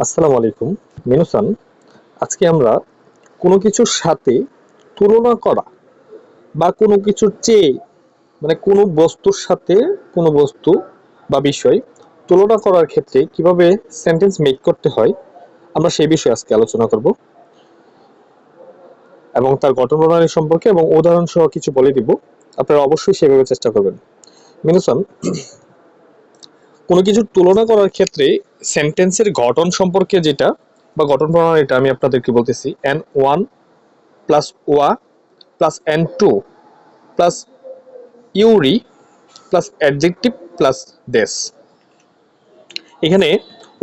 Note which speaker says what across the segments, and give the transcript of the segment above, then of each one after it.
Speaker 1: আসসালামু আলাইকুম। মিনুসান, আজকে আমরা কোনো কিছুর সাথে তুলনা করা বা কোনো কিছুর চেয়ে মানে কোনো বস্তুর সাথে কোনো বস্তু বা বিষয় তুলনা করার ক্ষেত্রে কিভাবে সেন্টেন্স মেক করতে হয় আমরা সেই বিষয়ে আজকে আলোচনা করব এবং তার গঠন প্রণালী সম্পর্কে এবং উদাহরণ সহ কিছু বলে দিব। আপনারা অবশ্যই সেভাবে চেষ্টা করবেন। মিনুসান, কোনো কিছুর তুলনা করার ক্ষেত্রে সেন্টেন্সের গঠন সম্পর্কে যেটা বা গঠন প্রণালীটা আমি আপনাদেরকে বলতেছি, এন ওয়ান প্লাস ওয়া প্লাস এন টু প্লাস ইউরি প্লাস অ্যাডজেক্টিভ প্লাস দেশ। এখানে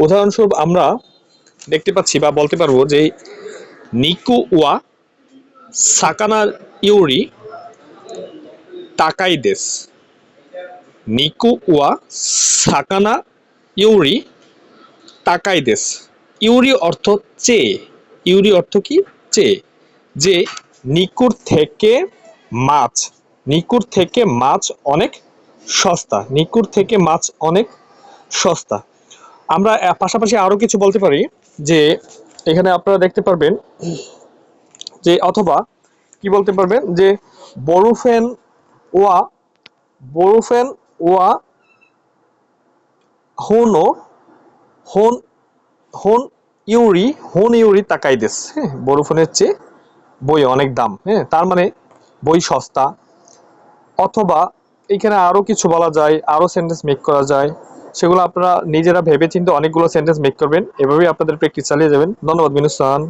Speaker 1: উদাহরণস্বরূপ আমরা দেখতে পাচ্ছি বা বলতে পারবো যে নিকু ওয়া সাকানা ইউরি তাকাই দেশ। নিকু ওয়া সাকানা ইউরি তাকাই দেশ। ইউরি অর্থ চেয়ে। ইউরি অর্থ কি? চেয়ে। যে নিকুর থেকে মাছ, নিকুর থেকে মাছ অনেক সস্তা, নিকুর থেকে মাছ অনেক সস্তা। আমরা পাশাপাশি আরো কিছু বলতে পারি যে এখানে আপনারা দেখতে পারবেন যে অথবা কি বলতে পারবেন যে বরফেন ওয়া বরফেন ওয়া হোনো হোন হোন হোন ইউরি তাকাই দেশ। হ্যাঁ, বরফেনের চেয়ে বই অনেক দাম। হ্যাঁ, তার মানে বই সস্তা। অথবা এখানে আরো কিছু বলা যায়, আরো সেন্টেন্স মেক করা যায়, সেগুলো আপনারা নিজেরা ভেবে চিন্তে অনেকগুলো সেন্টেন্স মেক করবেন। এভাবেই আপনাদের প্র্যাকটিস চালিয়ে যাবেন। ধন্যবাদ মিনুসান।